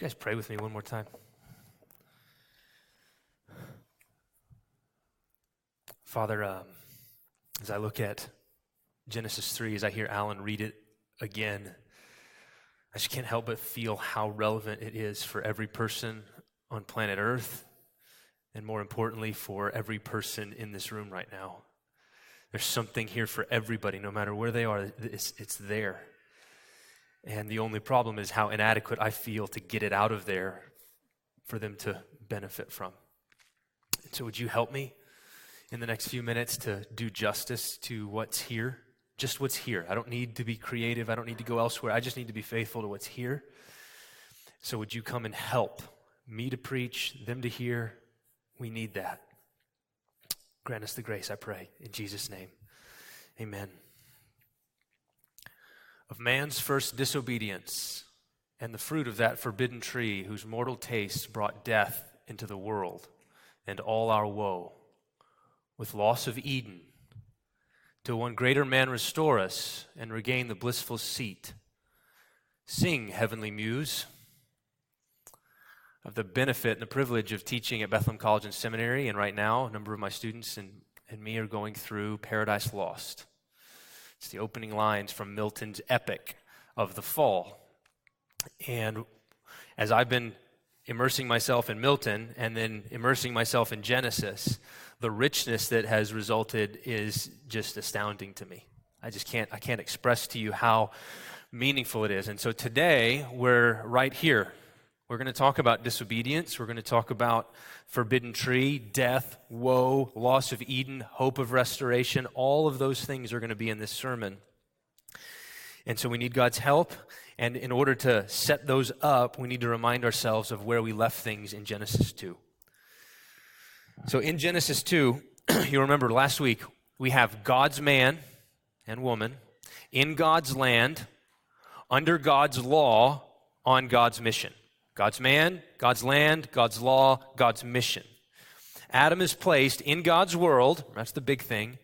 you guys pray with me one more time? Father, as I look at Genesis 3, as I hear Alan read it again, I just can't help but feel how relevant it is for every person on planet Earth, and more importantly, for every person in this room right now. There's something here for everybody, no matter where they are, it's there. And the only problem is how inadequate I feel to get it out of there for them to benefit from. And so would you help me in the next few minutes to do justice to what's here? Just what's here. I don't need to be creative. I don't need to go elsewhere. I just need to be faithful to what's here. So would you come and help me to preach, them to hear? We need that. Grant us the grace, I pray, in Jesus' name. Amen. Of man's first disobedience and the fruit of that forbidden tree, whose mortal taste brought death into the world and all our woe, with loss of Eden, till one greater man restore us and regain the blissful seat. Sing, heavenly muse, of the benefit and the privilege of teaching at Bethlehem College and Seminary, and right now, a number of my students and me are going through Paradise Lost. It's the opening lines from Milton's epic of the fall. And as I've been immersing myself in Milton and then immersing myself in Genesis, the richness that has resulted is just astounding to me. I can't express to you how meaningful it is. And so today, we're right here. We're going to talk about disobedience. We're going to talk about forbidden tree, death, woe, loss of Eden, hope of restoration. All of those things are going to be in this sermon. And so we need God's help. And in order to set those up, we need to remind ourselves of where we left things in Genesis 2. So in Genesis 2, you remember last week, we have God's man and woman in God's land, under God's law, on God's mission. God's man, God's land, God's law, God's mission. Adam is placed in God's world, that's the big thing,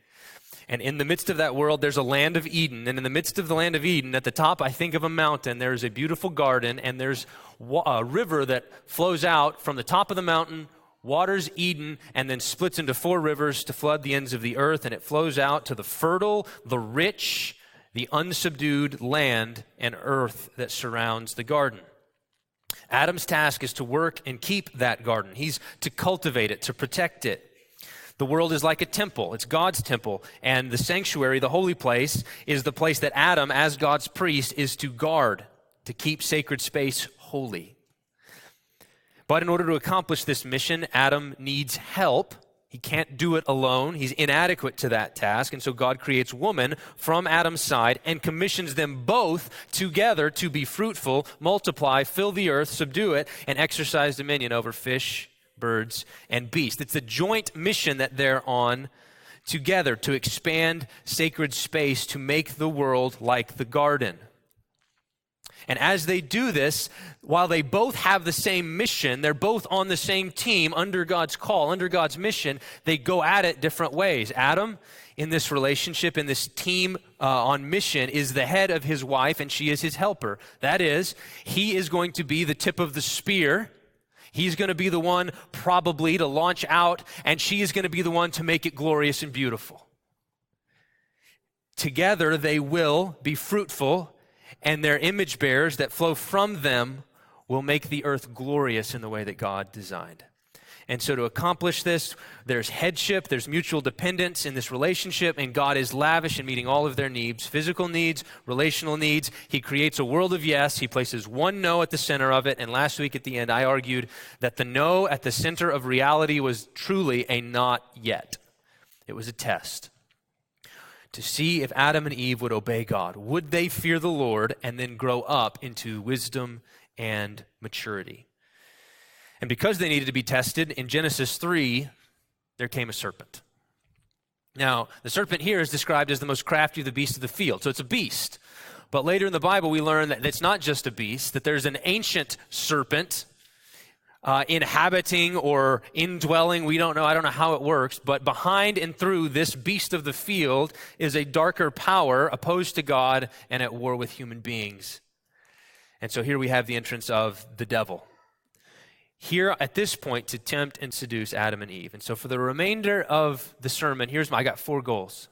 and in the midst of that world, there's a land of Eden, and in the midst of the land of Eden, at the top, I think of a mountain, there's a beautiful garden, and there's a river that flows out from the top of the mountain, waters Eden, and then splits into 4 rivers to flood the ends of the earth, and it flows out to the fertile, the rich, the unsubdued land and earth that surrounds the garden. Adam's task is to work and keep that garden. He's to cultivate it, to protect it. The world is like a temple. It's God's temple. And the sanctuary, the holy place, is the place that Adam, as God's priest, is to guard, to keep sacred space holy. But in order to accomplish this mission, Adam needs help. He can't do it alone. He's inadequate to that task. And so God creates woman from Adam's side and commissions them both together to be fruitful, multiply, fill the earth, subdue it, and exercise dominion over fish, birds, and beasts. It's a joint mission that they're on together to expand sacred space, to make the world like the garden. And as they do this, while they both have the same mission, they're both on the same team under God's call, under God's mission, they go at it different ways. Adam, in this relationship, in this team on mission, is the head of his wife, and she is his helper. That is, he is going to be the tip of the spear. He's going to be the one probably to launch out, and she is going to be the one to make it glorious and beautiful. Together, they will be fruitful, and their image bearers that flow from them will make the earth glorious in the way that God designed. And so to accomplish this, there's headship, there's mutual dependence in this relationship, and God is lavish in meeting all of their needs, physical needs, relational needs. He creates a world of yes. He places one no at the center of it. And last week at the end, I argued that the no at the center of reality was truly a not yet. It was a test to see if Adam and Eve would obey God. Would they fear the Lord and then grow up into wisdom and maturity? And because they needed to be tested, in Genesis 3, there came a serpent. Now, the serpent here is described as the most crafty of the beasts of the field. So it's a beast. But later in the Bible, we learn that it's not just a beast, that there's an ancient serpent inhabiting or indwelling, we don't know, I don't know how it works, but behind and through this beast of the field is a darker power opposed to God and at war with human beings. And so here we have the entrance of the devil. Here at this point to tempt and seduce Adam and Eve. And so for the remainder of the sermon, I got 4 goals.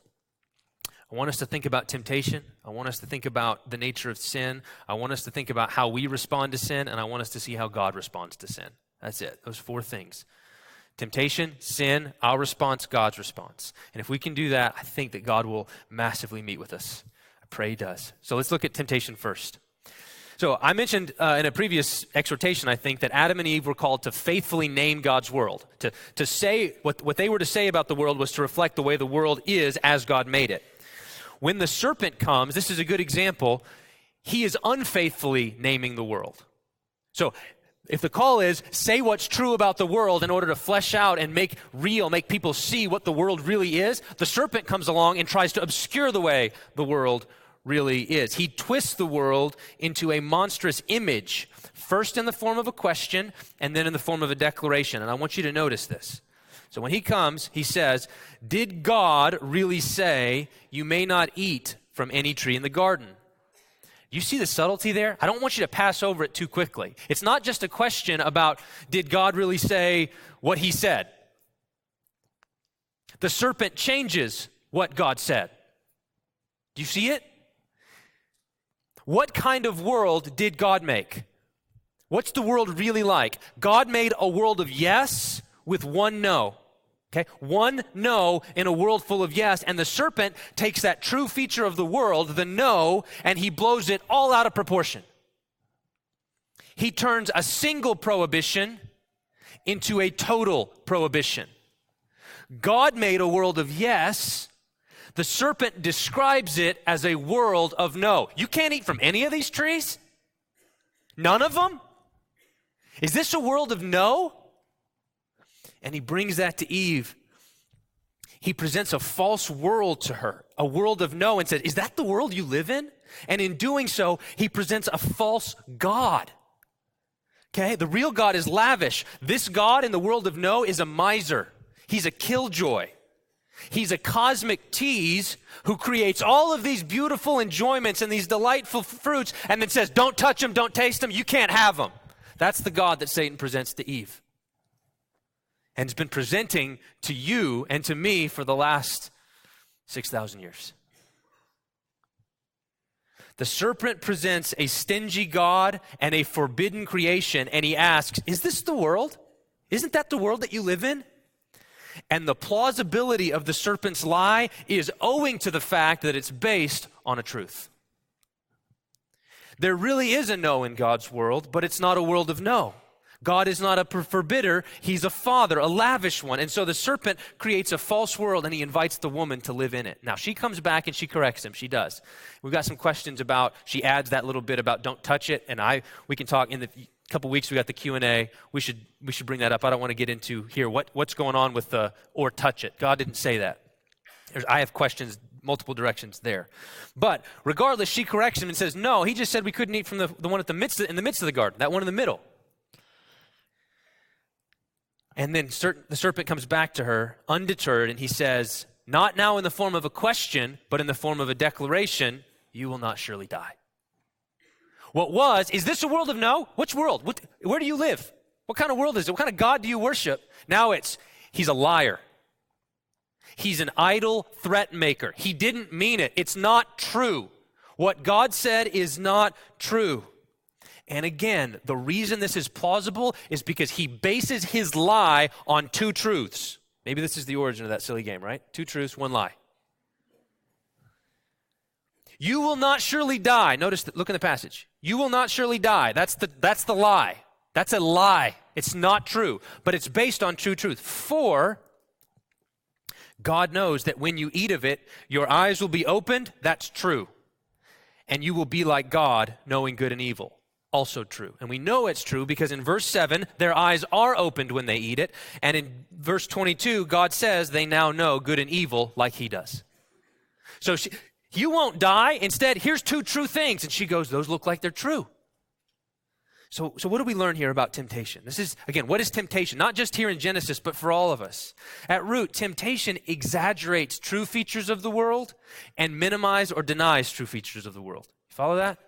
I want us to think about temptation. I want us to think about the nature of sin. I want us to think about how we respond to sin, and I want us to see how God responds to sin. That's it, those 4 things. Temptation, sin, our response, God's response. And if we can do that, I think that God will massively meet with us. I pray he does. So let's look at temptation first. So I mentioned in a previous exhortation, I think, that Adam and Eve were called to faithfully name God's world. To say what they were to say about the world was to reflect the way the world is as God made it. When the serpent comes, this is a good example, he is unfaithfully naming the world. So if the call is, say what's true about the world in order to flesh out and make people see what the world really is, the serpent comes along and tries to obscure the way the world really is. He twists the world into a monstrous image, first in the form of a question and then in the form of a declaration. And I want you to notice this. So when he comes, he says, did God really say you may not eat from any tree in the garden? You see the subtlety there? I don't want you to pass over it too quickly. It's not just a question about, did God really say what he said? The serpent changes what God said. Do you see it? What kind of world did God make? What's the world really like? God made a world of yes with one no. Okay, one no in a world full of yes, and the serpent takes that true feature of the world, the no, and he blows it all out of proportion. He turns a single prohibition into a total prohibition. God made a world of yes. The serpent describes it as a world of no. You can't eat from any of these trees? None of them? Is this a world of no? And he brings that to Eve. He presents a false world to her, a world of no, and says, is that the world you live in? And in doing so, he presents a false God. Okay, the real God is lavish. This God in the world of no is a miser. He's a killjoy. He's a cosmic tease who creates all of these beautiful enjoyments and these delightful fruits and then says, don't touch them, don't taste them, you can't have them. That's the God that Satan presents to Eve. And has been presenting to you and to me for the last 6,000 years. The serpent presents a stingy God and a forbidden creation, and he asks, is this the world? Isn't that the world that you live in? And the plausibility of the serpent's lie is owing to the fact that it's based on a truth. There really is a no in God's world, but it's not a world of no. God is not a forbidder, he's a father, a lavish one. And so the serpent creates a false world and he invites the woman to live in it. Now she comes back and she corrects him, she does. We've got some questions about, she adds that little bit about don't touch it, and we can talk in the couple weeks we got the Q&A. We should bring that up. I don't want to get into here what's going on with the or touch it. God didn't say that. I have questions multiple directions there. But regardless, she corrects him and says, no, he just said we couldn't eat from the one in the midst of the garden, that one in the middle. And then the serpent comes back to her, undeterred, and he says, not now in the form of a question, but in the form of a declaration, you will not surely die. Is this a world of no? Which world? Where do you live? What kind of world is it? What kind of God do you worship? Now he's a liar. He's an idle threat maker. He didn't mean it. It's not true. What God said is not true. And again, the reason this is plausible is because he bases his lie on 2 truths. Maybe this is the origin of that silly game, right? 2 truths, 1 lie. You will not surely die. Notice that, look in the passage. You will not surely die. That's the lie. That's a lie. It's not true, but it's based on 2 truths. 4, God knows that when you eat of it, your eyes will be opened. That's true. And you will be like God, knowing good and evil. Also true. And we know it's true because in verse 7, their eyes are opened when they eat it. And in verse 22, God says they now know good and evil like he does. So you won't die. Instead, here's 2 true things. And she goes, those look like they're true. So what do we learn here about temptation? This is, again, what is temptation? Not just here in Genesis, but for all of us. At root, temptation exaggerates true features of the world and minimizes or denies true features of the world. You follow that?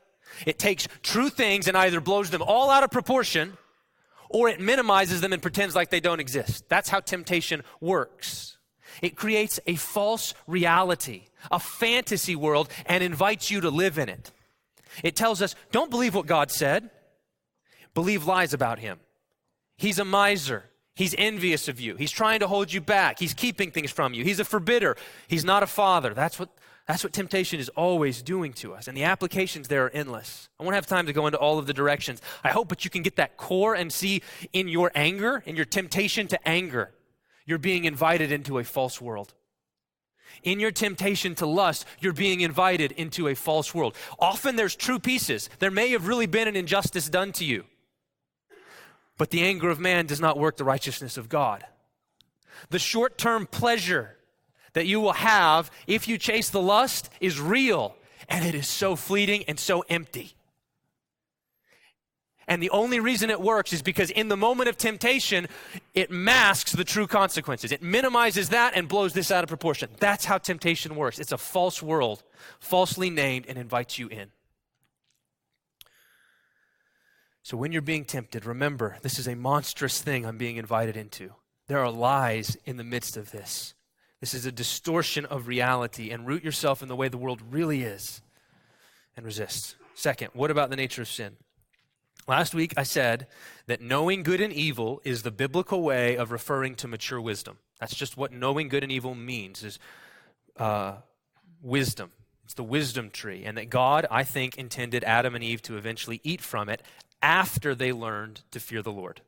It takes true things and either blows them all out of proportion or it minimizes them and pretends like they don't exist. That's how temptation works. It creates a false reality, a fantasy world, and invites you to live in it. It tells us, don't believe what God said. Believe lies about him. He's a miser. He's envious of you. He's trying to hold you back. He's keeping things from you. He's a forbidder. He's not a father. That's what temptation is always doing to us. And the applications there are endless. I won't have time to go into all of the directions. I hope that you can get that core and see in your anger, in your temptation to anger, you're being invited into a false world. In your temptation to lust, you're being invited into a false world. Often there's true pieces. There may have really been an injustice done to you. But the anger of man does not work the righteousness of God. The short-term pleasure that you will have if you chase the lust is real, and it is so fleeting and so empty. And the only reason it works is because in the moment of temptation, it masks the true consequences. It minimizes that and blows this out of proportion. That's how temptation works. It's a false world, falsely named, and invites you in. So when you're being tempted, remember, this is a monstrous thing I'm being invited into. There are lies in the midst of this. This is a distortion of reality, and root yourself in the way the world really is and resist. Second, what about the nature of sin? Last week I said that knowing good and evil is the biblical way of referring to mature wisdom. That's just what knowing good and evil means, is wisdom. It's the wisdom tree, and that God, I think, intended Adam and Eve to eventually eat from it after they learned to fear the Lord.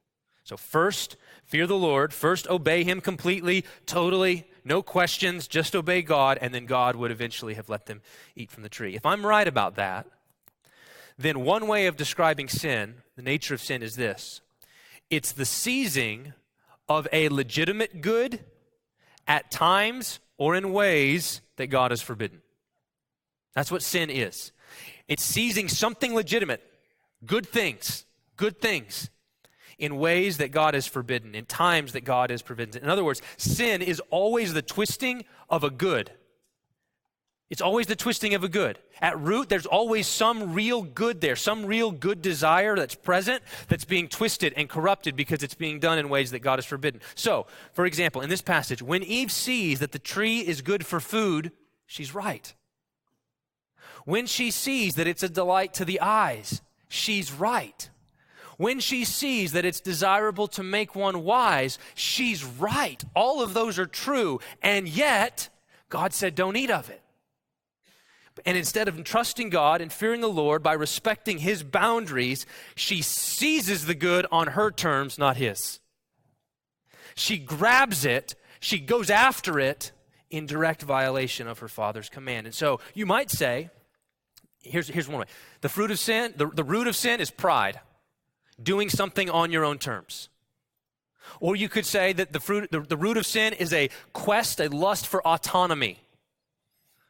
So first, fear the Lord. First, obey him completely, totally, no questions, just obey God, and then God would eventually have let them eat from the tree. If I'm right about that, then one way of describing sin, the nature of sin, is this. It's the seizing of a legitimate good at times or in ways that God has forbidden. That's what sin is. It's seizing something legitimate, good things, in ways that God has forbidden, in times that God has forbidden. In other words, sin is always the twisting of a good. It's always the twisting of a good. At root, there's always some real good there, some real good desire that's present that's being twisted and corrupted because it's being done in ways that God has forbidden. So, for example, in this passage, when Eve sees that the tree is good for food, she's right. When she sees that it's a delight to the eyes, she's right. When she sees that it's desirable to make one wise, she's right. All of those are true, and yet God said, don't eat of it. And instead of trusting God and fearing the Lord by respecting his boundaries, she seizes the good on her terms, not his. She grabs it, she goes after it in direct violation of her Father's command. And so you might say, here's one way. The fruit of sin, the root of sin is pride, doing something on your own terms. Or you could say that the root of sin is a quest, a lust for autonomy.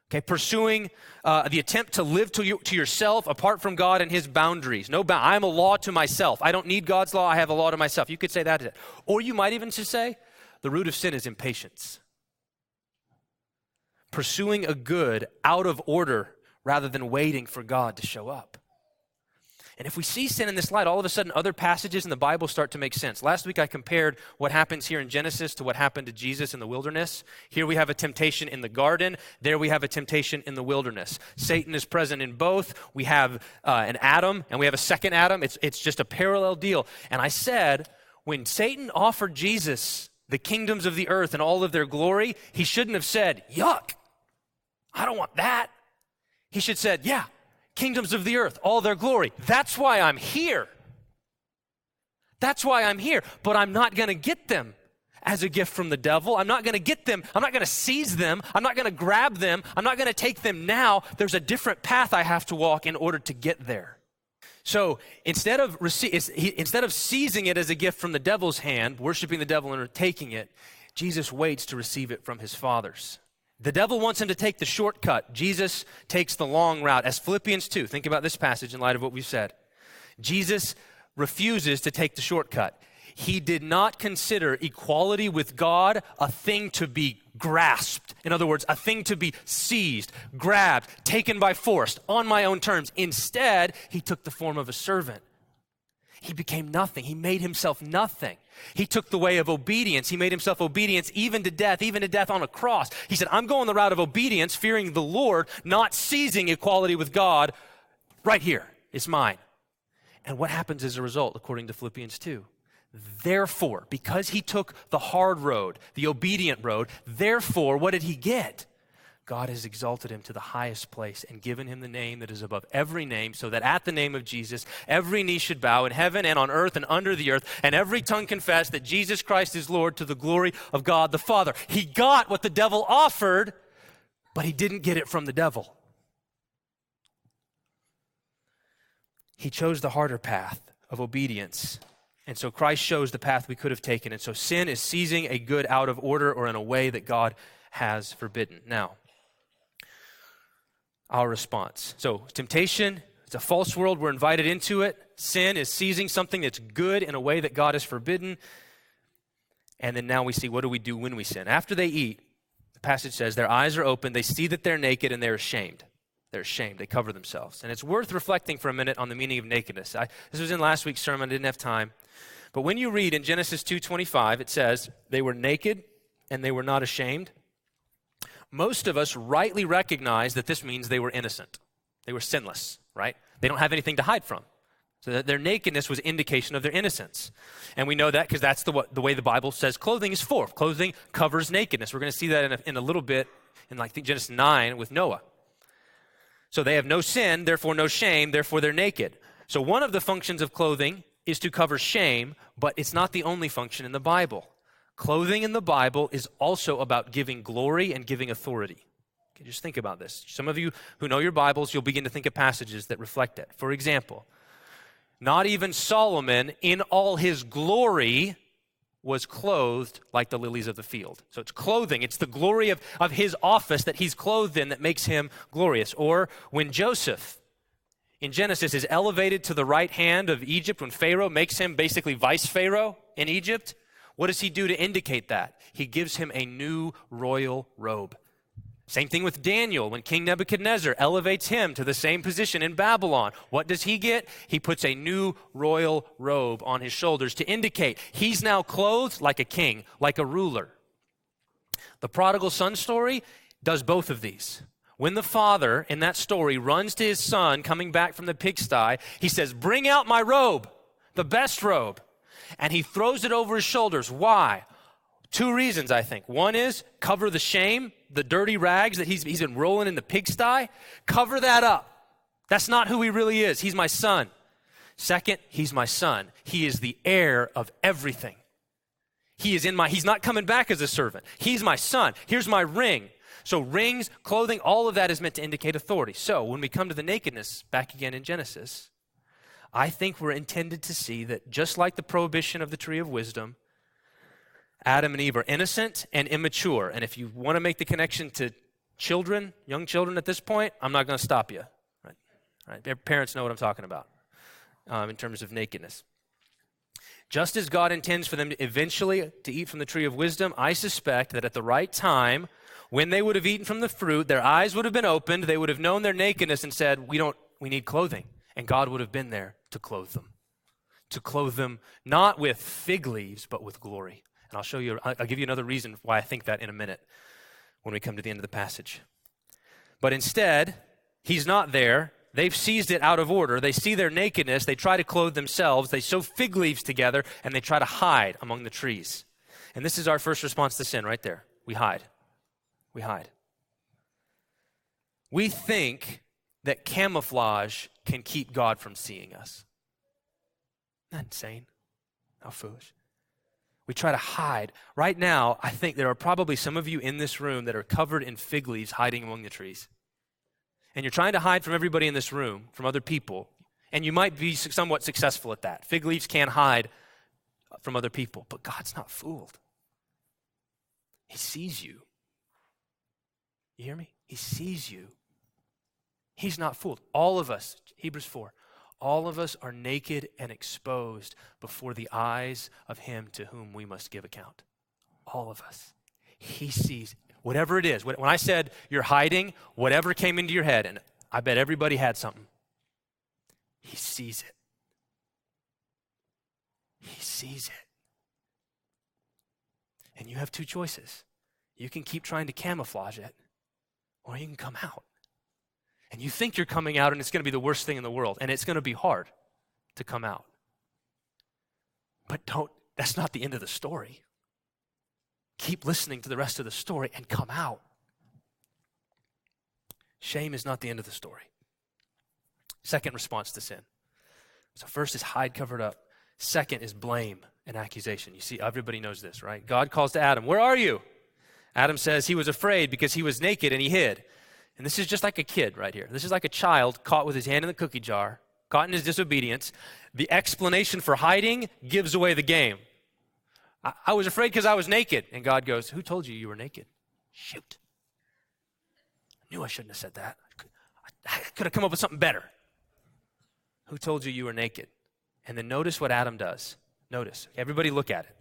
Okay, pursuing the attempt to live to yourself apart from God and his boundaries. I am a law to myself. I don't need God's law. I have a law to myself. You could say that is it. Or you might even just say the root of sin is impatience. Pursuing a good out of order rather than waiting for God to show up. And if we see sin in this light, all of a sudden other passages in the Bible start to make sense. Last week I compared what happens here in Genesis to what happened to Jesus in the wilderness. Here we have a temptation in the garden. There we have a temptation in the wilderness. Satan is present in both. We have an Adam and we have a second Adam. It's just a parallel deal. And I said, when Satan offered Jesus the kingdoms of the earth and all of their glory, he shouldn't have said, yuck, I don't want that. He should have said, yeah, kingdoms of the earth, all their glory. That's why I'm here. That's why I'm here. But I'm not going to get them as a gift from the devil. I'm not going to get them. I'm not going to seize them. I'm not going to grab them. I'm not going to take them now. There's a different path I have to walk in order to get there. So instead of seizing it as a gift from the devil's hand, worshiping the devil and taking it, Jesus waits to receive it from his Father's. The devil wants him to take the shortcut. Jesus takes the long route. As Philippians 2, think about this passage in light of what we've said. Jesus refuses to take the shortcut. He did not consider equality with God a thing to be grasped. In other words, a thing to be seized, grabbed, taken by force, on my own terms. Instead, he took the form of a servant. He became nothing. He made himself nothing. He took the way of obedience. He made himself obedience even to death on a cross. He said, I'm going the route of obedience, fearing the Lord, not seizing equality with God. Right here, it's mine. And what happens as a result, according to Philippians 2? Therefore, because he took the hard road, the obedient road, therefore, what did he get? God has exalted him to the highest place and given him the name that is above every name, so that at the name of Jesus, every knee should bow in heaven and on earth and under the earth, and every tongue confess that Jesus Christ is Lord, to the glory of God the Father. He got what the devil offered, but he didn't get it from the devil. He chose the harder path of obedience. And so Christ shows the path we could have taken. And so sin is seizing a good out of order or in a way that God has forbidden. Now, our response. So temptation, it's a false world. We're invited into it. Sin is seizing something that's good in a way that God has forbidden. And then now we see, what do we do when we sin? After they eat, the passage says their eyes are open. They see that they're naked and they're ashamed. They're ashamed. They cover themselves. And it's worth reflecting for a minute on the meaning of nakedness. This was in last week's sermon. I didn't have time. But when you read in Genesis 2:25, it says, they were naked and they were not ashamed. Most of us rightly recognize that this means they were innocent. They were sinless, right? They don't have anything to hide from. So that their nakedness was indication of their innocence. And we know that because that's the way the Bible says clothing is for. Clothing covers nakedness. We're going to see that in a little bit in Genesis 9 with Noah. So they have no sin, therefore no shame, therefore they're naked. So one of the functions of clothing is to cover shame, but it's not the only function in the Bible. Clothing in the Bible is also about giving glory and giving authority. Okay, just think about this. Some of you who know your Bibles, you'll begin to think of passages that reflect it. For example, not even Solomon in all his glory was clothed like the lilies of the field. So it's clothing. It's the glory of his office that he's clothed in that makes him glorious. Or when Joseph in Genesis is elevated to the right hand of Egypt, when Pharaoh makes him basically vice Pharaoh in Egypt, what does he do to indicate that? He gives him a new royal robe. Same thing with Daniel. When King Nebuchadnezzar elevates him to the same position in Babylon, what does he get? He puts a new royal robe on his shoulders to indicate he's now clothed like a king, like a ruler. The prodigal son story does both of these. When the father in that story runs to his son coming back from the pigsty, he says, "Bring out my robe, the best robe." And he throws it over his shoulders. Why? Two reasons, I think. One is cover the shame, the dirty rags that he's been rolling in the pigsty. Cover that up. That's not who he really is. He's my son. Second, he's my son. He is the heir of everything. He's not coming back as a servant. He's my son. Here's my ring. So rings, clothing, all of that is meant to indicate authority. So when we come to the nakedness, back again in Genesis, I think we're intended to see that just like the prohibition of the tree of wisdom, Adam and Eve are innocent and immature. And if you want to make the connection to children, young children at this point, I'm not going to stop you. Right? Their parents know what I'm talking about in terms of nakedness. Just as God intends for them to eventually to eat from the tree of wisdom, I suspect that at the right time, when they would have eaten from the fruit, their eyes would have been opened, they would have known their nakedness and said, we need clothing. And God would have been there to clothe them. To clothe them not with fig leaves, but with glory. And I'll give you another reason why I think that in a minute when we come to the end of the passage. But instead, he's not there. They've seized it out of order. They see their nakedness. They try to clothe themselves. They sew fig leaves together, and they try to hide among the trees. And this is our first response to sin right there. We hide. We hide. We think that camouflage can keep God from seeing us. Isn't that insane? How foolish. We try to hide. Right now, I think there are probably some of you in this room that are covered in fig leaves hiding among the trees. And you're trying to hide from everybody in this room, from other people, and you might be somewhat successful at that. Fig leaves can't hide from other people, but God's not fooled. He sees you. You hear me? He sees you. He's not fooled. All of us, Hebrews 4, All of us are naked and exposed before the eyes of him to whom we must give account. All of us. He sees whatever it is. When I said you're hiding, whatever came into your head, and I bet everybody had something. He sees it. He sees it. And you have two choices. You can keep trying to camouflage it, or you can come out. And you think you're coming out, and it's going to be the worst thing in the world, and it's going to be hard to come out. But that's not the end of the story. Keep listening to the rest of the story and come out. Shame is not the end of the story. Second response to sin. So first is hide, covered up. Second is blame and accusation. You see, everybody knows this, right? God calls to Adam, "Where are you?" Adam says he was afraid because he was naked and he hid. And this is just like a kid right here. This is like a child caught with his hand in the cookie jar, caught in his disobedience. The explanation for hiding gives away the game. I was afraid because I was naked. And God goes, "Who told you you were naked?" Shoot. I knew I shouldn't have said that. I could have come up with something better. Who told you you were naked? And then notice what Adam does. Notice. Everybody look at it.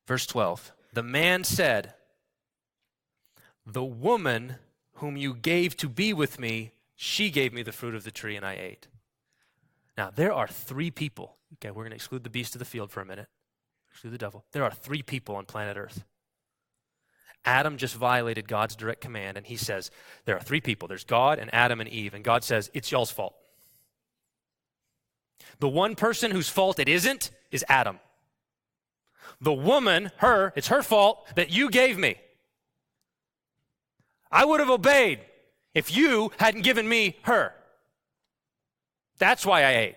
Verse 12. The man said, "The woman whom you gave to be with me, she gave me the fruit of the tree and I ate." Now, there are three people. Okay, we're going to exclude the beast of the field for a minute. Exclude the devil. There are three people on planet Earth. Adam just violated God's direct command, and he says, there are three people. There's God and Adam and Eve, and God says, it's y'all's fault. The one person whose fault it isn't is Adam. The woman, it's her fault that you gave me. I would have obeyed if you hadn't given me her. That's why I ate.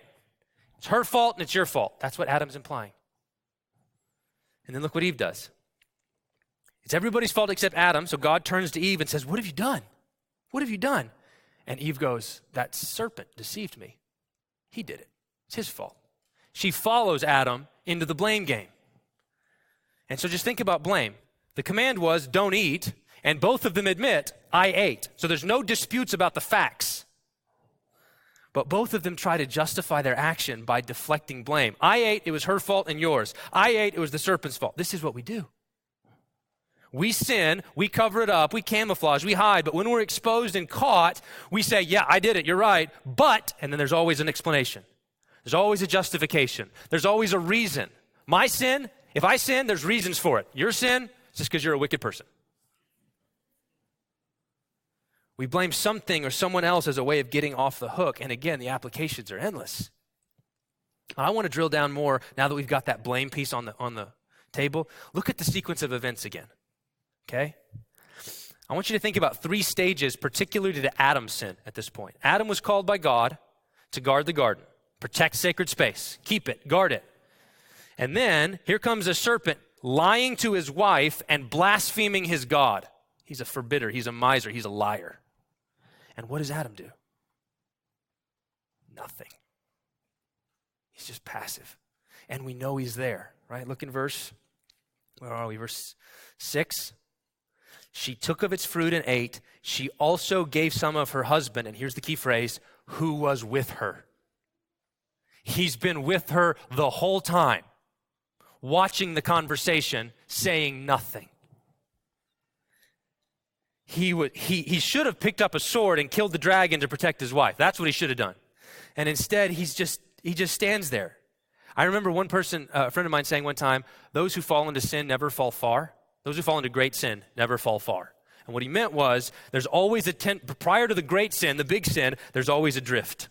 It's her fault and it's your fault. That's what Adam's implying. And then look what Eve does. It's everybody's fault except Adam, so God turns to Eve and says, "What have you done? What have you done?" And Eve goes, "That serpent deceived me. He did it. It's his fault." She follows Adam into the blame game. And so just think about blame. The command was, don't eat, and both of them admit, I ate. So there's no disputes about the facts. But both of them try to justify their action by deflecting blame. I ate, it was her fault and yours. I ate, it was the serpent's fault. This is what we do. We sin, we cover it up, we camouflage, we hide, but when we're exposed and caught, we say, yeah, I did it, you're right, but, and then there's always an explanation. There's always a justification. There's always a reason. My sin, if I sin, there's reasons for it. Your sin, it's just because you're a wicked person. We blame something or someone else as a way of getting off the hook, and again, the applications are endless. I want to drill down more now that we've got that blame piece on the table. Look at the sequence of events again. Okay? I want you to think about three stages, particularly to Adam's sin at this point. Adam was called by God to guard the garden, protect sacred space, keep it, guard it. And then here comes a serpent lying to his wife and blaspheming his God. He's a forbidder, he's a miser, he's a liar. And what does Adam do? Nothing. He's just passive. And we know he's there, right? Look in verse 6. She took of its fruit and ate. She also gave some of her husband, and here's the key phrase, who was with her. He's been with her the whole time, watching the conversation, saying nothing. He should have picked up a sword and killed the dragon to protect his wife. That's what he should have done. And instead, he just stands there. I remember one person, a friend of mine saying one time, those who fall into sin never fall far. Those who fall into great sin never fall far. And what he meant was, there's always prior to the great sin, the big sin, there's always a drift.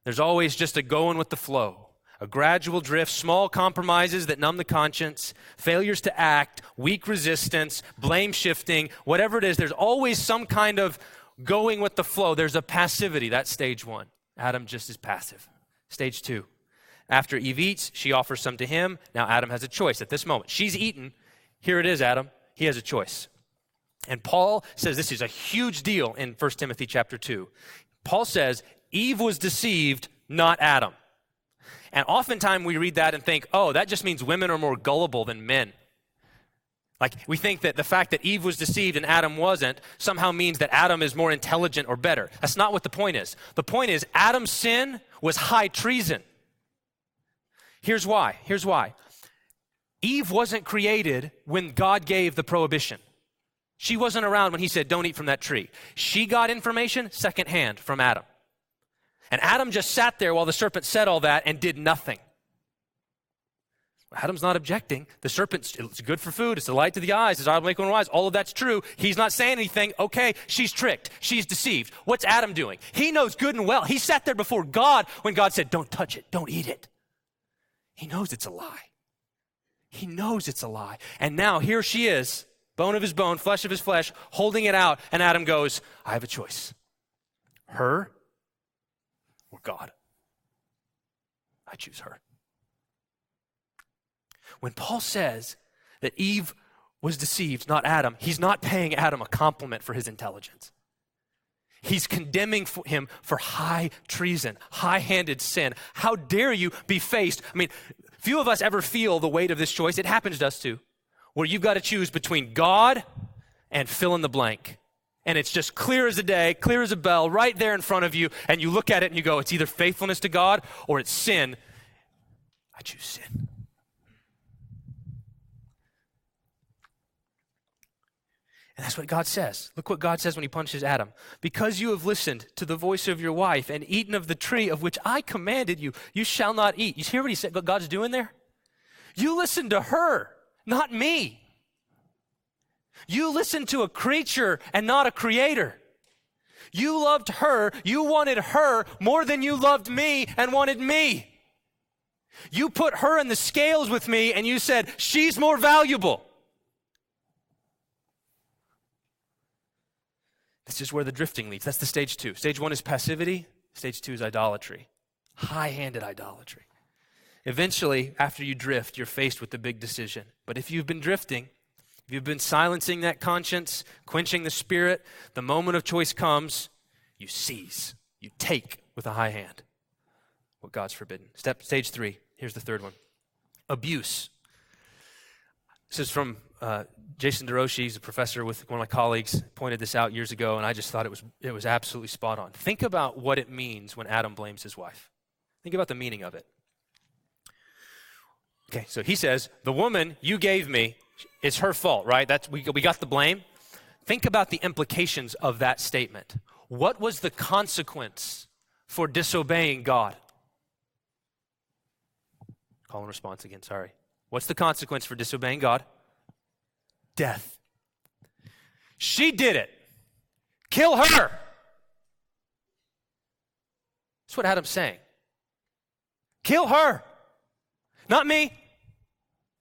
There's always just a going with the flow, a gradual drift, small compromises that numb the conscience, failures to act, weak resistance, blame shifting, whatever it is, there's always some kind of going with the flow. There's a passivity. That's stage one. Adam just is passive. Stage two. After Eve eats, she offers some to him. Now Adam has a choice at this moment. She's eaten. Here it is, Adam. He has a choice. And Paul says this is a huge deal in 1 Timothy chapter 2. Paul says, Eve was deceived, not Adam. And oftentimes we read that and think, oh, that just means women are more gullible than men. Like, we think that the fact that Eve was deceived and Adam wasn't somehow means that Adam is more intelligent or better. That's not what the point is. The point is Adam's sin was high treason. Here's why. Eve wasn't created when God gave the prohibition. She wasn't around when he said, don't eat from that tree. She got information secondhand from Adam. And Adam just sat there while the serpent said all that and did nothing. Adam's not objecting. The serpent, it's good for food. It's a light to the eyes. It's eye to make one wise. All of that's true. He's not saying anything. Okay, she's tricked. She's deceived. What's Adam doing? He knows good and well. He sat there before God when God said, don't touch it. Don't eat it. He knows it's a lie. He knows it's a lie. And now here she is, bone of his bone, flesh of his flesh, holding it out. And Adam goes, I have a choice. Her or God? I choose her. When Paul says that Eve was deceived, not Adam, he's not paying Adam a compliment for his intelligence. He's condemning him for high treason, high-handed sin. How dare you be faced? I mean, few of us ever feel the weight of this choice. It happens to us too, where you've got to choose between God and fill in the blank. And it's just clear as a day, clear as a bell, right there in front of you, and you look at it and you go, it's either faithfulness to God or it's sin. I choose sin. And that's what God says. Look what God says when he punishes Adam. Because you have listened to the voice of your wife and eaten of the tree of which I commanded you, you shall not eat. You hear what he said, what God's doing there? You listen to her, not me. You listen to a creature and not a creator. You loved her, you wanted her more than you loved me and wanted me. You put her in the scales with me and you said, she's more valuable. This is where the drifting leads. That's the stage 2. Stage 1 is passivity. Stage 2 is idolatry. High-handed idolatry. Eventually, after you drift, you're faced with the big decision. But if you've been drifting, if you've been silencing that conscience, quenching the spirit, the moment of choice comes, you seize. You take with a high hand what God's forbidden. Stage 3. Here's the third one. Abuse. This is from Jason DeRoshi. He's a professor with one of my colleagues, pointed this out years ago, and I just thought it was absolutely spot on. Think about what it means when Adam blames his wife. Think about the meaning of it. Okay, so he says, the woman you gave me, it's her fault, right? We got the blame. Think about the implications of that statement. What was the consequence for disobeying God? Call and response again, sorry. What's the consequence for disobeying God? Death. She did it. Kill her. That's what Adam's saying. Kill her. Not me.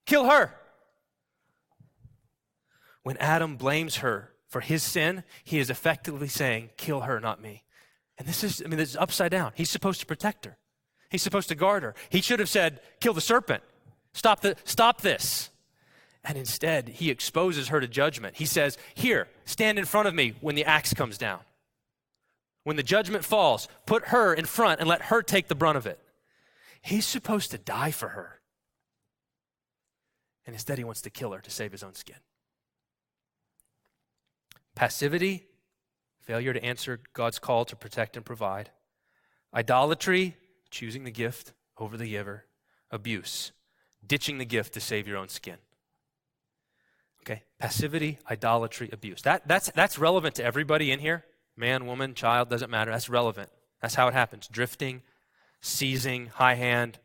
Kill her. When Adam blames her for his sin, he is effectively saying, kill her, not me. And this is upside down. He's supposed to protect her. He's supposed to guard her. He should have said, kill the serpent. Stop this. And instead, he exposes her to judgment. He says, here, stand in front of me when the axe comes down. When the judgment falls, put her in front and let her take the brunt of it. He's supposed to die for her. And instead, he wants to kill her to save his own skin. Passivity, failure to answer God's call to protect and provide. Idolatry, choosing the gift over the giver. Abuse, ditching the gift to save your own skin. Okay, passivity, idolatry, abuse. That's relevant to everybody in here. Man, woman, child, doesn't matter. That's relevant. That's how it happens. Drifting, seizing, high hand,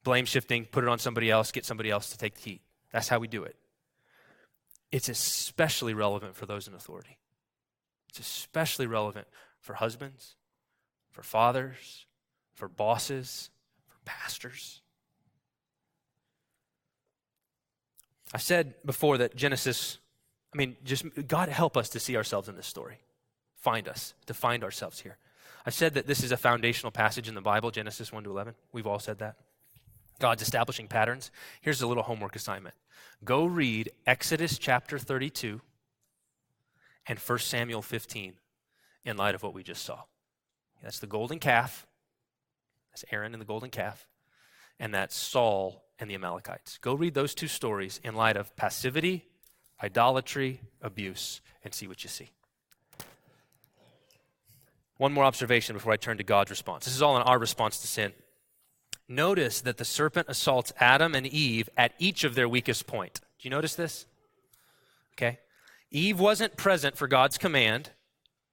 blame shifting, put it on somebody else, get somebody else to take the heat. That's how we do it. It's especially relevant for those in authority. It's especially relevant for husbands, for fathers, for bosses, for pastors. I said before that Genesis, just God help us to see ourselves in this story. Find us, to find ourselves here. I said that this is a foundational passage in the Bible, Genesis 1-11. We've all said that. God's establishing patterns. Here's a little homework assignment. Go read Exodus chapter 32 and 1 Samuel 15 in light of what we just saw. That's the golden calf. That's Aaron and the golden calf. And that's Saul and the Amalekites. Go read those two stories in light of passivity idolatry, abuse, and see what you see. One more observation before I turn to God's response. This is all in our response to sin. Notice that the serpent assaults Adam and Eve at each of their weakest point. Do you notice this? Okay. Eve wasn't present for God's command.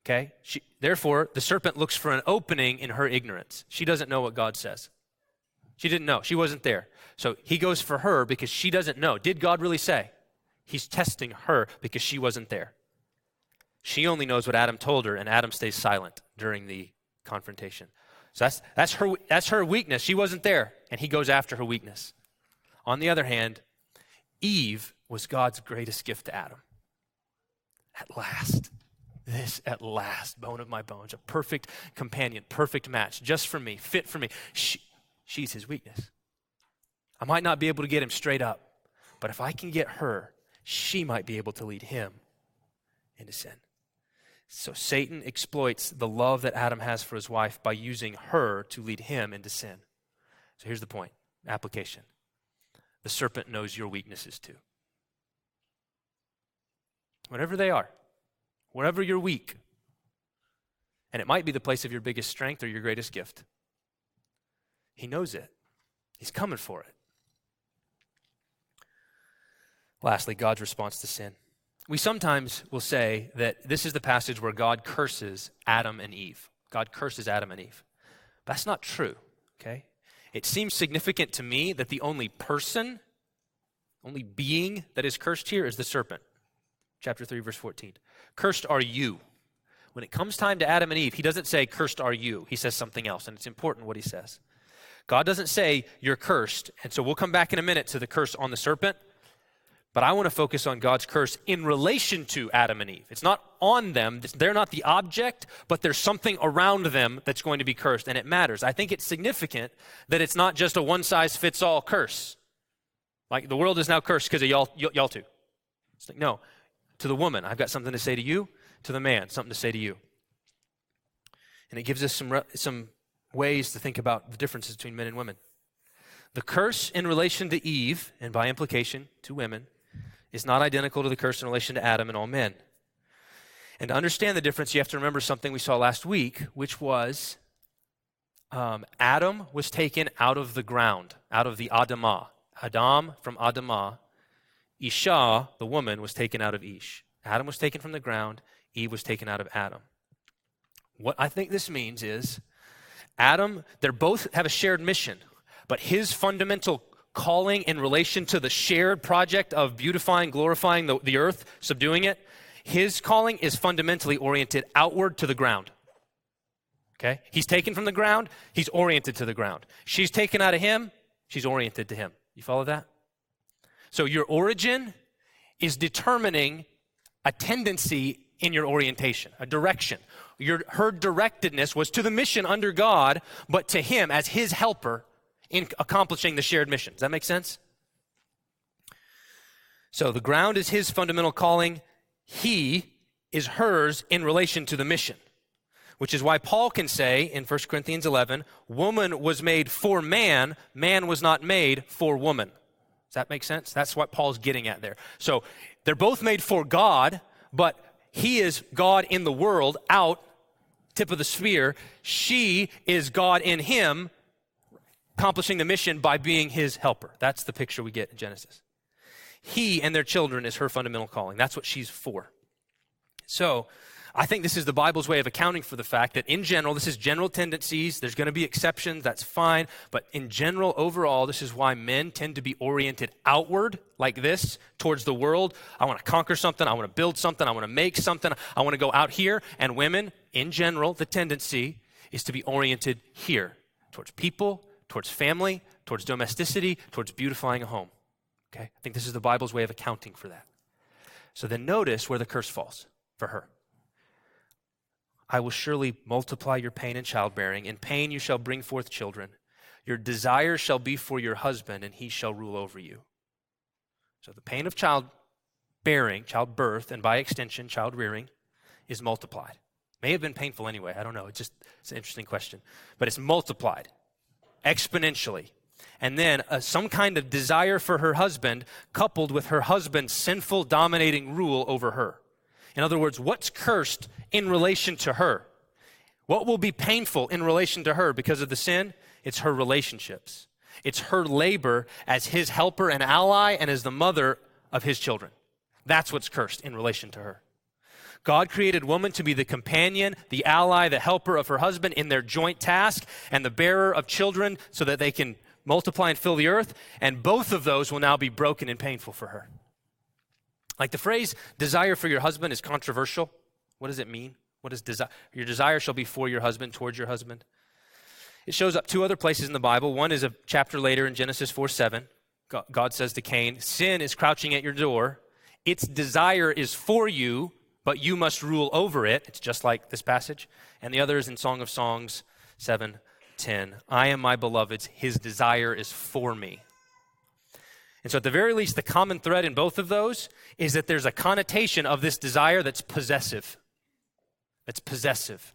Okay. Therefore, the serpent looks for an opening in her ignorance. She doesn't know what God says. She didn't know. She wasn't there. So he goes for her because she doesn't know. Did God really say? He's testing her because she wasn't there. She only knows what Adam told her, and Adam stays silent during the confrontation. So that's her weakness. She wasn't there, and he goes after her weakness. On the other hand, Eve was God's greatest gift to Adam. At last, bone of my bones, a perfect companion, perfect match, just for me, fit for me. She's his weakness. I might not be able to get him straight up, but if I can get her, she might be able to lead him into sin. So Satan exploits the love that Adam has for his wife by using her to lead him into sin. So here's the point, application. The serpent knows your weaknesses too. Whatever they are, wherever you're weak, and it might be the place of your biggest strength or your greatest gift. He knows it. He's coming for it. Lastly, God's response to sin. We sometimes will say that this is the passage where God curses Adam and Eve. God curses Adam and Eve. That's not true, okay? It seems significant to me that the only person, only being that is cursed here is the serpent. Chapter 3, verse 14. Cursed are you. When it comes time to Adam and Eve, he doesn't say, cursed are you. He says something else, and it's important what he says. God doesn't say, you're cursed. And so we'll come back in a minute to the curse on the serpent. But I want to focus on God's curse in relation to Adam and Eve. It's not on them. They're not the object, but there's something around them that's going to be cursed, and it matters. I think it's significant that it's not just a one-size-fits-all curse. Like the world is now cursed because of y'all two. It's like, no. To the woman, I've got something to say to you. To the man, something to say to you. And it gives us some ways to think about the differences between men and women. The curse in relation to Eve, and by implication to women, is not identical to the curse in relation to Adam and all men. And to understand the difference, you have to remember something we saw last week, which was Adam was taken out of the ground, out of the Adamah. Adam from Adamah. Isha, the woman, was taken out of Ish. Adam was taken from the ground. Eve was taken out of Adam. What I think this means is Adam, they both have a shared mission, but his fundamental calling in relation to the shared project of beautifying, glorifying the earth, subduing it, his calling is fundamentally oriented outward to the ground. Okay? He's taken from the ground, he's oriented to the ground. She's taken out of him, she's oriented to him. You follow that? So your origin is determining a tendency in your orientation, a direction. Her directedness was to the mission under God, but to him as his helper in accomplishing the shared mission. Does that make sense? So the ground is his fundamental calling. He is hers in relation to the mission, which is why Paul can say in 1 Corinthians 11, woman was made for man, man was not made for woman. Does that make sense? That's what Paul's getting at there. So they're both made for God, but he is God in the world, out, tip of the spear. She is God in him, accomplishing the mission by being his helper. That's the picture we get in Genesis. He and their children is her fundamental calling. That's what she's for. So I think this is the Bible's way of accounting for the fact that in general, this is general tendencies. There's going to be exceptions. That's fine. But in general, overall, this is why men tend to be oriented outward like this towards the world. I want to conquer something. I want to build something. I want to make something. I want to go out here. And women, in general, the tendency is to be oriented here towards people, towards family, towards domesticity, towards beautifying a home. Okay? I think this is the Bible's way of accounting for that. So then notice where the curse falls for her. I will surely multiply your pain in childbearing. In pain you shall bring forth children. Your desire shall be for your husband, and he shall rule over you. So the pain of childbearing, childbirth, and by extension, child rearing, is multiplied. May have been painful anyway. I don't know. It's an interesting question. But it's multiplied exponentially. and then some kind of desire for her husband coupled with her husband's sinful dominating rule over her. In other words, what's cursed in relation to her? What will be painful in relation to her because of the sin? It's her relationships. It's her labor as his helper and ally and as the mother of his children. That's what's cursed in relation to her. God created woman to be the companion, the ally, the helper of her husband in their joint task, and the bearer of children so that they can multiply and fill the earth, and both of those will now be broken and painful for her. Like the phrase, desire for your husband is controversial. What does it mean? What is desire? Your desire shall be for your husband, towards your husband. It shows up two other places in the Bible. One is a chapter later in Genesis 4:7. God says to Cain, sin is crouching at your door. Its desire is for you, but you must rule over it. It's just like this passage. And the other is in Song of Songs 7:10. I am my beloved's, his desire is for me. And so at the very least, the common thread in both of those is that there's a connotation of this desire that's possessive. That's possessive.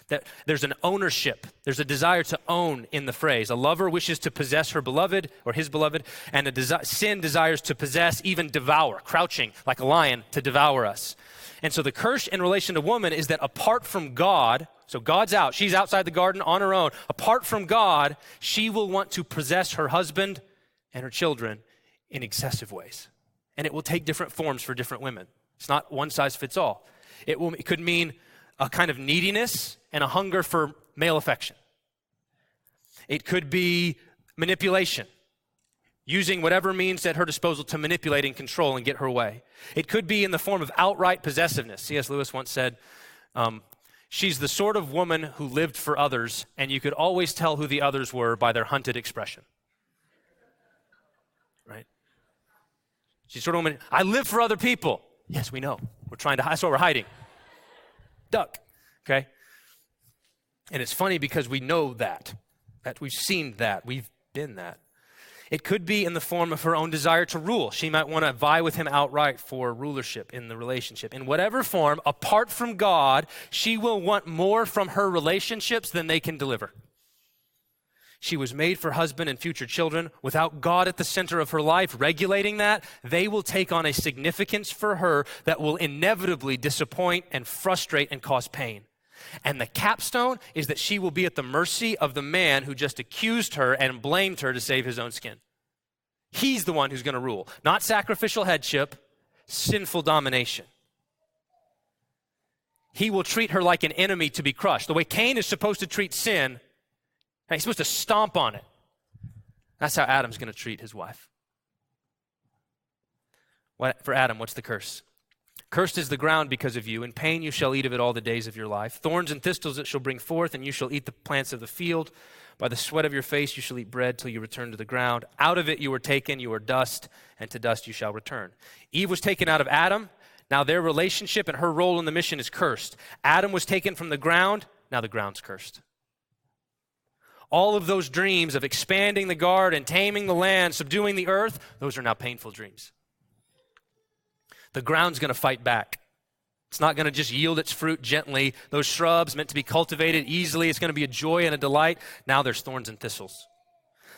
That there's an ownership. There's a desire to own in the phrase. A lover wishes to possess her beloved or his beloved, and sin desires to possess, even devour, crouching like a lion to devour us. And so the curse in relation to woman is that apart from God, so God's out, she's outside the garden on her own. Apart from God, she will want to possess her husband and her children in excessive ways. And it will take different forms for different women. It's not one size fits all. It could mean a kind of neediness and a hunger for male affection. It could be manipulation, using whatever means at her disposal to manipulate and control and get her way. It could be in the form of outright possessiveness. C.S. Lewis once said, she's the sort of woman who lived for others, and you could always tell who the others were by their hunted expression. Right? She's sort of a woman, I live for other people. Yes, we know. That's what we're hiding. Duck, okay? And it's funny because we know that we've seen that, we've been that. It could be in the form of her own desire to rule. She might want to vie with him outright for rulership in the relationship. In whatever form, apart from God, she will want more from her relationships than they can deliver. She was made for husband and future children. Without God at the center of her life, regulating that, they will take on a significance for her that will inevitably disappoint and frustrate and cause pain. And the capstone is that she will be at the mercy of the man who just accused her and blamed her to save his own skin. He's the one who's going to rule. Not sacrificial headship, sinful domination. He will treat her like an enemy to be crushed. The way Cain is supposed to treat sin, he's supposed to stomp on it. That's how Adam's going to treat his wife. For Adam, what's the curse? Cursed is the ground because of you. In pain you shall eat of it all the days of your life. Thorns and thistles it shall bring forth, and you shall eat the plants of the field. By the sweat of your face you shall eat bread till you return to the ground. Out of it you were taken, you are dust, and to dust you shall return. Eve was taken out of Adam. Now their relationship and her role in the mission is cursed. Adam was taken from the ground. Now the ground's cursed. All of those dreams of expanding the garden, taming the land, subduing the earth, those are now painful dreams. The ground's going to fight back. It's not going to just yield its fruit gently. Those shrubs meant to be cultivated easily. It's going to be a joy and a delight. Now there's thorns and thistles.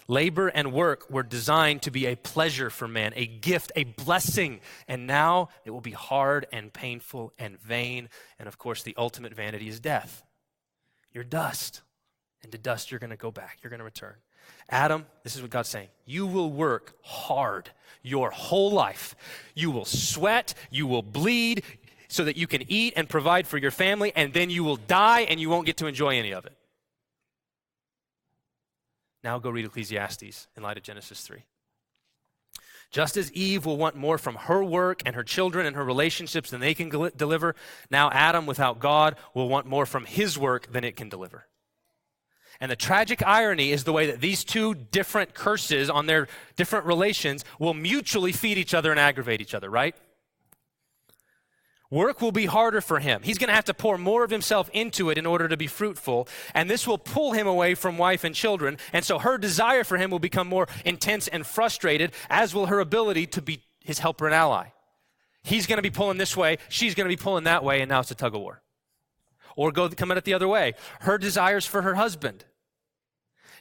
Labor and work were designed to be a pleasure for man, a gift, a blessing. And now it will be hard and painful and vain. And of course, the ultimate vanity is death. You're dust. And to dust, you're going to go back. You're going to return. Adam, this is what God's saying. You will work hard your whole life. You will sweat. You will bleed so that you can eat and provide for your family. And then you will die and you won't get to enjoy any of it. Now go read Ecclesiastes in light of Genesis 3. Just as Eve will want more from her work and her children and her relationships than they can deliver, now Adam, without God, will want more from his work than it can deliver. And the tragic irony is the way that these two different curses on their different relations will mutually feed each other and aggravate each other, right? Work will be harder for him. He's going to have to pour more of himself into it in order to be fruitful, and this will pull him away from wife and children, and so her desire for him will become more intense and frustrated, as will her ability to be his helper and ally. He's going to be pulling this way, she's going to be pulling that way, and now it's a tug of war. Or come at it the other way. Her desires for her husband.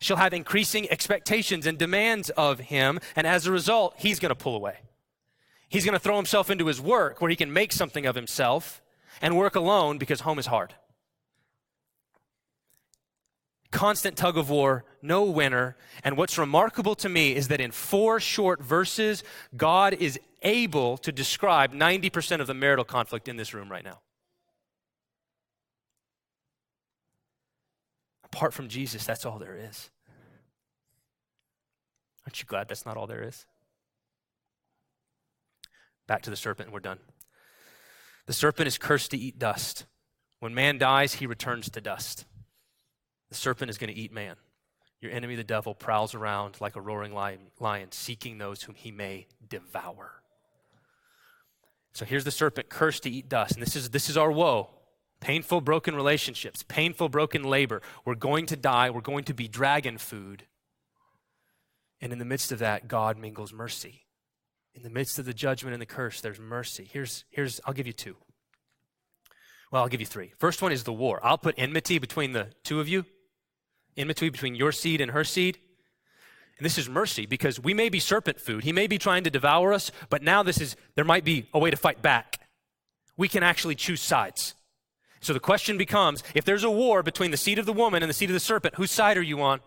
She'll have increasing expectations and demands of him, and as a result, he's going to pull away. He's going to throw himself into his work where he can make something of himself and work alone because home is hard. Constant tug of war, no winner. And what's remarkable to me is that in 4 short verses, God is able to describe 90% of the marital conflict in this room right now. Apart from Jesus, that's all there is. Aren't you glad that's not all there is? Back to the serpent, and we're done. The serpent is cursed to eat dust. When man dies, he returns to dust. The serpent is going to eat man. Your enemy, the devil, prowls around like a roaring lion, seeking those whom he may devour. So here's the serpent cursed to eat dust. And this is our woe. Painful, broken relationships, painful, broken labor. We're going to die. We're going to be dragon food. And in the midst of that, God mingles mercy. In the midst of the judgment and the curse, there's mercy. Here's I'll give you 2. Well, I'll give you 3. First one is the war. I'll put enmity between the 2 of you. Enmity between your seed and her seed. And this is mercy because we may be serpent food. He may be trying to devour us, but now there might be a way to fight back. We can actually choose sides. So the question becomes, if there's a war between the seed of the woman and the seed of the serpent, whose side are you on? Are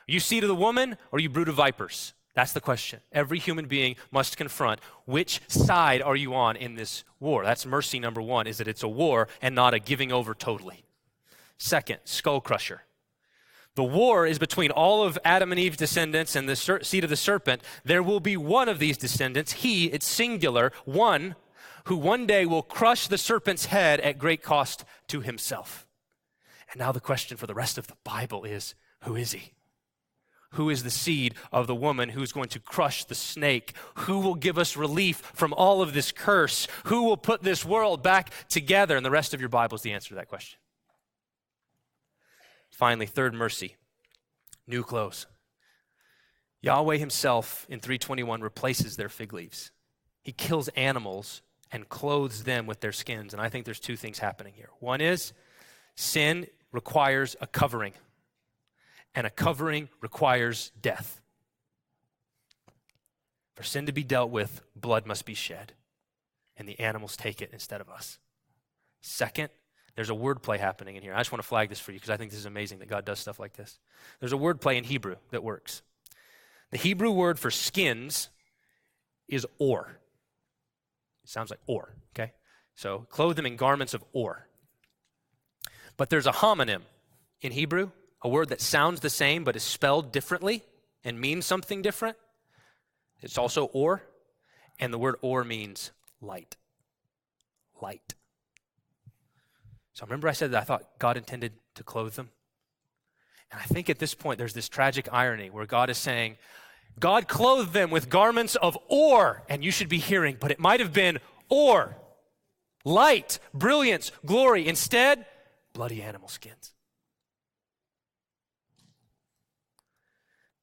you seed of the woman or are you brood of vipers? That's the question. Every human being must confront which side are you on in this war. That's mercy number 1, is that it's a war and not a giving over totally. Second, skull crusher. The war is between all of Adam and Eve's descendants and the seed of the serpent. There will be one of these descendants, it's singular, one who one day will crush the serpent's head at great cost to himself. And now the question for the rest of the Bible is, who is he? Who is the seed of the woman who's going to crush the snake? Who will give us relief from all of this curse? Who will put this world back together? And the rest of your Bible is the answer to that question. Finally, third mercy, new clothes. Yahweh himself in 3:21 replaces their fig leaves. He kills animals and clothes them with their skins. And I think there's 2 things happening here. One is sin requires a covering. And a covering requires death. For sin to be dealt with, blood must be shed. And the animals take it instead of us. Second, there's a word play happening in here. I just want to flag this for you because I think this is amazing that God does stuff like this. There's a word play in Hebrew that works. The Hebrew word for skins is or. It sounds like or, okay? So clothe them in garments of or. But there's a homonym in Hebrew, a word that sounds the same but is spelled differently and means something different. It's also or, and the word or means light. Light. So remember I said that I thought God intended to clothe them? And I think at this point there's this tragic irony where God is saying, God clothed them with garments of or, and you should be hearing, but it might have been or, light, brilliance, glory. Instead, bloody animal skins.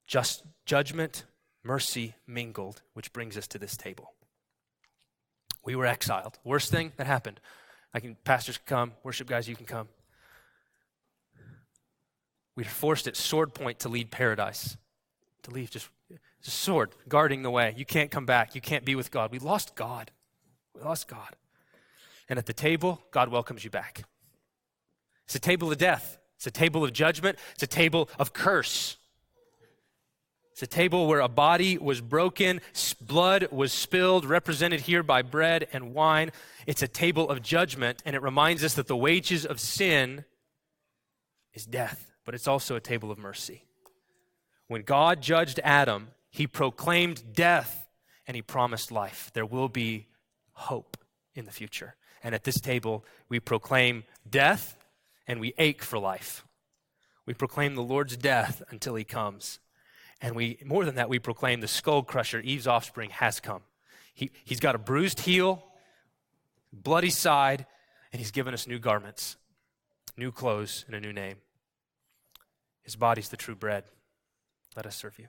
Just judgment, mercy mingled, which brings us to this table. We were exiled. Worst thing that happened. Pastors can come, worship guys, you can come. We were forced at sword point to lead paradise. To leave just a sword guarding the way. You can't come back. You can't be with God. We lost God. We lost God. And at the table, God welcomes you back. It's a table of death. It's a table of judgment. It's a table of curse. It's a table where a body was broken, blood was spilled, represented here by bread and wine. It's a table of judgment, and it reminds us that the wages of sin is death, but it's also a table of mercy. When God judged Adam, he proclaimed death and he promised life. There will be hope in the future. And at this table, we proclaim death and we ache for life. We proclaim the Lord's death until he comes. And more than that, we proclaim the skull crusher, Eve's offspring, has come. He's got a bruised heel, bloody side, and he's given us new garments, new clothes, and a new name. His body's the true bread. Let us serve you.